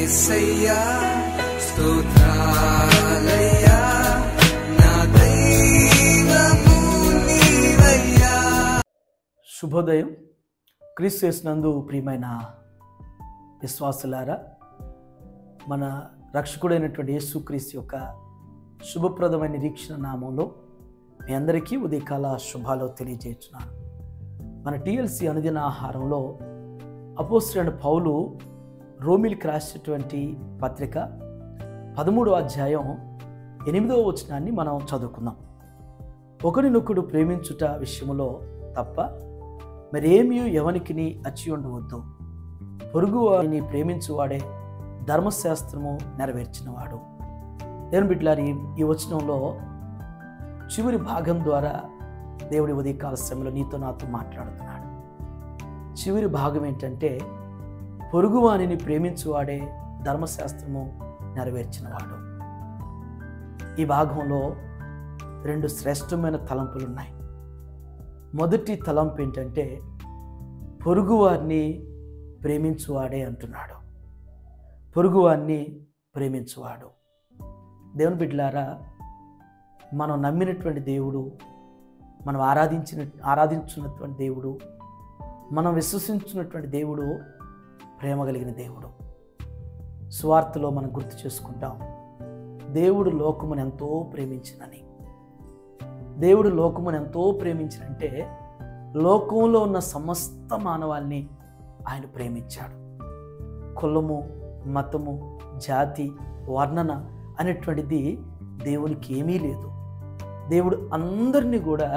యేసయ్యా స్తోత్రాలయ్యా నా దైవము నీవయ్యా. శుభోదయం. క్రీస్తు యేసునందు ప్రియమైన విశ్వాసులారా, మన రక్షకుడైనటువంటి యేసుక్రీస్తు యొక్క శుభప్రదమైన నిరీక్షణ నామంలో మీ అందరికీ ఉదయకాల శుభాలు తెలియజేస్తున్నాను. మన టీఎల్సీ అనుదిన ఆహారంలో అపోస్తలుడైన పౌలు రోమీయులకు రాసినటువంటి పత్రిక 13వ అధ్యాయం 8వ వచనాన్ని మనం చదువుకుందాం. ఒకరినొకడు ప్రేమించుట విషయంలో తప్ప మరేమీ ఎవనికిని అచ్చి ఉండవద్దు. పొరుగు వారిని ప్రేమించువాడే ధర్మశాస్త్రము నెరవేర్చినవాడు. దేవుని బిడ్డలారా, ఈ వచనంలో చివరి భాగం ద్వారా దేవుడి ఉదయకాల సమయంలో నీతో నాతో మాట్లాడుతున్నాడు. చివరి భాగం ఏంటంటే, పొరుగువానిని ప్రేమించువాడే ధర్మశాస్త్రము నెరవేర్చినవాడు. ఈ భాగంలో 2 శ్రేష్టమైన తలంపులు ఉన్నాయి. మొదటి తలంపు ఏంటంటే, పొరుగువారిని ప్రేమించువాడే అంటున్నాడు. పొరుగువారిని ప్రేమించువాడు. దేవుని బిడ్డలారా, మనం నమ్మినటువంటి దేవుడు, మనం ఆరాధించున్నటువంటి దేవుడు, మనం విశ్వసించున్నటువంటి దేవుడు ప్రేమ కలిగిన దేవుడు. సువార్తలో మనం గుర్తు చేసుకుంటాం, దేవుడు లోకమును ఎంతో ప్రేమించినని. దేవుడు లోకమును ఎంతో ప్రేమించినంటే లోకంలో ఉన్న సమస్త మానవాల్ని ఆయన ప్రేమించాడు. కులము, మతము, జాతి, వర్ణన అనేటువంటిది దేవునికి ఏమీ లేదు. దేవుడు అందరినీ కూడా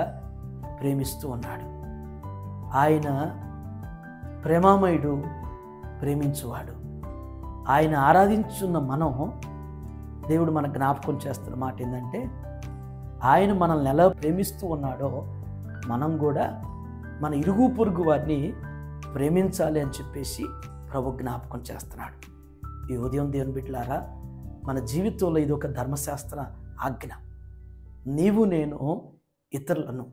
ప్రేమిస్తూ ఉన్నాడు. ఆయన ప్రేమామయుడు, ప్రేమించువాడు. ఆయన ఆరాధించున్న మనం, దేవుడు మన జ్ఞాపకం చేస్తున్న మాట ఏంటంటే, ఆయన మనల్ని ఎలా ప్రేమిస్తూ ఉన్నాడో మనం కూడా మన ఇరుగు పొరుగు వారిని ప్రేమించాలి అని చెప్పేసి ప్రభు జ్ఞాపకం చేస్తున్నాడు. ఈ ఉదయం దేవుని బిడ్డలారా, మన జీవితంలో ఇది ఒక ధర్మశాస్త్ర ఆజ్ఞ. నీవు నేను ఇతరులను,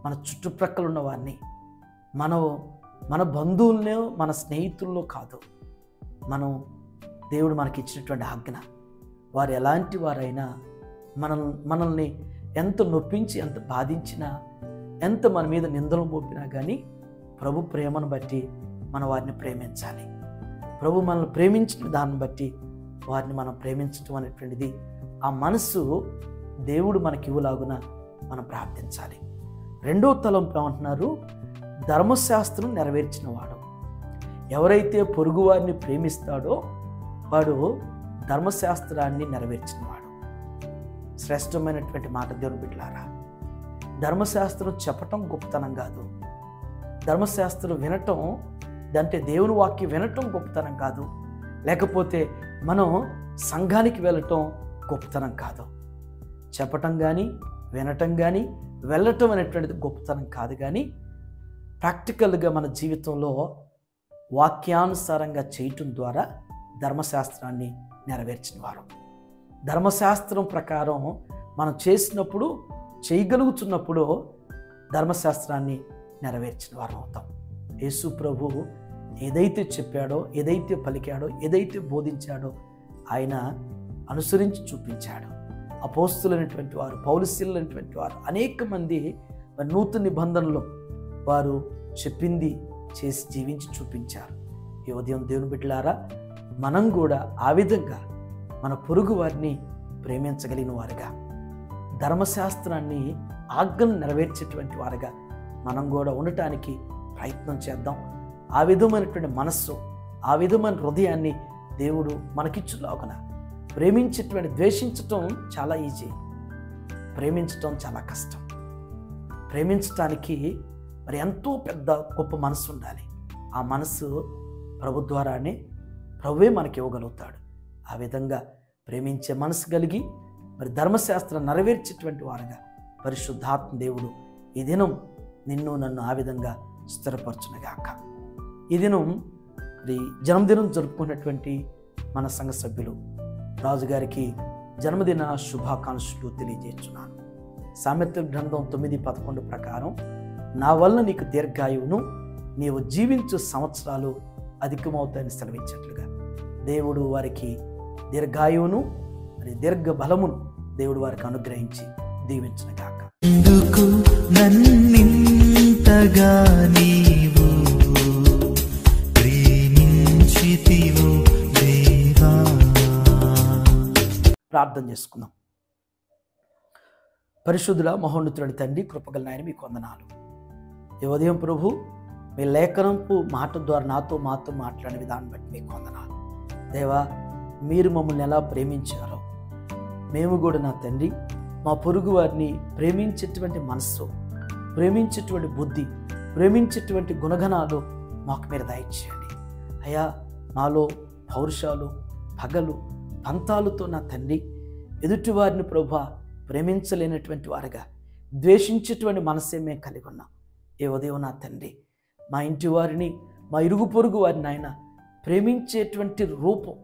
మన చుట్టుప్రక్కల ఉన్న వారిని, మన బంధువులనే, మన స్నేహితుల్లో కాదు, దేవుడు మనకి ఇచ్చినటువంటి ఆజ్ఞ. వారు ఎలాంటి వారైనా మనల్ని ఎంత నొప్పించి, ఎంత బాధించినా, ఎంత మన మీద నిందలు మోపినా కానీ ప్రభు ప్రేమను బట్టి మనం వారిని ప్రేమించాలి. ప్రభు మనల్ని ప్రేమించిన దాన్ని బట్టి వారిని మనం ప్రేమించడం అనేటువంటిది, ఆ మనసు దేవుడు మనకి ఇవ్వలాగున మనం ప్రార్థించాలి. 2వ తలంపు ఏమంటున్నారు? ధర్మశాస్త్రం నెరవేర్చిన వాడు. ఎవరైతే పొరుగువారిని ప్రేమిస్తాడో వాడు ధర్మశాస్త్రాన్ని నెరవేర్చిన వాడు. శ్రేష్టమైనటువంటి మాట దేవుని బిడ్డలారా. ధర్మశాస్త్రం చెప్పటం గొప్పతనం కాదు. ధర్మశాస్త్రం వినటం, అంటే దేవుని వాక్యం వినటం గొప్పతనం కాదు. లేకపోతే మనం సంఘానికి వెళ్ళటం గొప్పతనం కాదు. చెప్పటం కానీ, వినటం కానీ, వెళ్ళటం అనేటువంటిది గొప్పతనం కాదు. కానీ ప్రాక్టికల్గా మన జీవితంలో వాక్యానుసారంగా చేయటం ద్వారా ధర్మశాస్త్రాన్ని నెరవేర్చిన వారు. ధర్మశాస్త్రం ప్రకారం మనం చేసినప్పుడు, చేయగలుగుతున్నప్పుడు ధర్మశాస్త్రాన్ని నెరవేర్చిన వారు అవుతాం. యేసు ప్రభు ఏదైతే చెప్పాడో, ఏదైతే పలికాడో, ఏదైతే బోధించాడో ఆయన అనుసరించి చూపించాడు. అపోస్తులైనటువంటి వారు, పౌలుశీలైనటువంటి వారు అనేక మంది నూతన నిబంధనలో వారు చెప్పింది చేసి జీవించి చూపించారు. ఈ ఉదయం దేవుని బిడ్డలారా, మనం కూడా ఆ విధంగా మన పొరుగు వారిని ప్రేమించగలిగిన వారుగా, ధర్మశాస్త్రాన్ని, ఆజ్ఞను నెరవేర్చేటువంటి వారుగా మనం కూడా ఉండటానికి ప్రయత్నం చేద్దాం. ఆ విధమైనటువంటి మనస్సు, ఆ విధమైన హృదయాన్ని దేవుడు మనకిచ్చులాగున ప్రేమించేటువంటి, ద్వేషించటం చాలా ఈజీ, ప్రేమించటం చాలా కష్టం. ప్రేమించటానికి మరి ఎంతో పెద్ద గొప్ప మనసు ఉండాలి. ఆ మనసు ప్రభు ద్వారానే ప్రభువే మనకి ఇవ్వగలుగుతాడు. ఆ విధంగా ప్రేమించే మనసు కలిగి మరి ధర్మశాస్త్రం నెరవేర్చేటువంటి వారుగా పరిశుద్ధాత్మ దేవుడు ఈ దినం నిన్ను నన్ను ఆ విధంగా స్థిరపరచునుగాక. ఈ దినం మరి జన్మదినం జరుపుకున్నటువంటి మన సంఘ సభ్యులు రాజుగారికి జన్మదిన శుభాకాంక్షలు తెలియజేస్తున్నాను. సామెతల గ్రంథం 9:11 ప్రకారం, నా వల్ల నీకు దీర్ఘాయువును, నీవు జీవించు సంవత్సరాలు అధికమవుతాయని సెలవించినట్లుగా దేవుడు వారికి దీర్ఘాయువును మరి దీర్ఘ బలమును దేవుడు వారికి అనుగ్రహించి దీవించిన గాక. ఎందుకు నన్నింతగా నీవు ప్రేమించితివో దేవా. ప్రార్థన చేసుకుందాం. పరిశుద్ధుల మహోన్నతుడి తండ్రి, కృపగల నాయన, మీకు వందనాలు. ఈ ఉదయం ప్రభు మీ లేఖనంపు మాట ద్వారా మాతో మాట్లాడిన విధానం బట్టి మీకు వందనాలు. దేవా, మీరు మమ్మల్ని ఎలా ప్రేమించారో మేము కూడా నా తండ్రి మా పొరుగు వారిని ప్రేమించేటువంటి మనస్సు, ప్రేమించేటువంటి బుద్ధి, ప్రేమించేటువంటి గుణగణాలు మాకు మీరు దయచేయండి అయ్యా. మాలో పౌరుషాలు, పగలు, పంతాలతో నా తండ్రి ఎదుటివారిని ప్రభు ప్రేమించలేనటువంటి వారుగా, ద్వేషించేటువంటి మనస్సే మేము కలిగి ఉన్నాం. ఏ ఉదయం నా తండ్రి మా ఇంటి వారిని, మా ఇరుగు పొరుగు వారిని ఆయన ప్రేమించేటువంటి రూపం,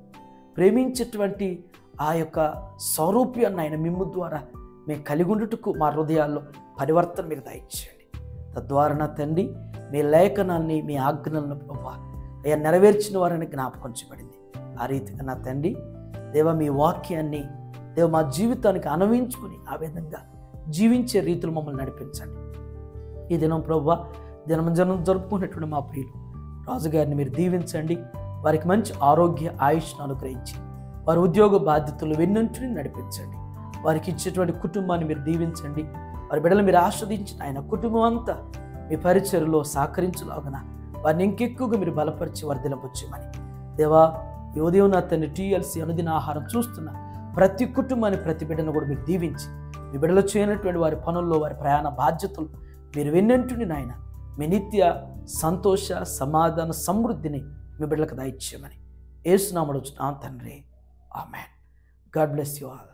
ప్రేమించేటువంటి ఆ యొక్క స్వరూప్యాన్ని ఆయన మిమ్ము ద్వారా మేము కలిగి ఉండుటకు మా హృదయాల్లో పరివర్తన మీరు దయచేయండి. తద్వారా నా తండ్రి మీ లేఖనాన్ని, మీ ఆజ్ఞలను ప్రభా అయ్యా నెరవేర్చిన వారిని జ్ఞాపకం చేయబడింది. ఆ రీతిగా నా తండ్రి దేవ మీ వాక్యాన్ని దేవ మా జీవితానికి అనుభవించుకుని ఆ విధంగా జీవించే రీతులు మమ్మల్ని నడిపించండి. ఈ దినం ప్రభా జన్మజనం జరుపుకున్నటువంటి మా ప్రియులు రాజుగారిని మీరు దీవించండి. వారికి మంచి ఆరోగ్య ఆయుష్ను అనుగ్రహించి వారి ఉద్యోగ బాధ్యతలు వెన్నంటిని నడిపించండి. వారికి ఇచ్చేటువంటి కుటుంబాన్ని మీరు దీవించండి. వారి బిడ్డలు మీరు ఆస్వాదించిన ఆయన కుటుంబం అంతా మీ పరిచర్లో సహకరించులాగన వారిని ఇంకెక్కువగా మీరు బలపరిచి వర్ధిల్లపుచ్చేయమని దేవా, ఈ ఉదయం నా తండ్రి TLC అనుదిన ఆహారం చూస్తున్న ప్రతి కుటుంబాన్ని, ప్రతి బిడ్డను కూడా మీరు దీవించి మీ బిడ్డలు చేయనటువంటి వారి పనుల్లో, వారి ప్రయాణ బాధ్యతలు మీరు వెన్నంటుని నాయన మీ నిత్య సంతోష, సమాధాన, సమృద్ధిని మీ బిడ్డలకు దయచేయమని యేసు నామములో తండ్రి, ఆమేన్. God bless you all.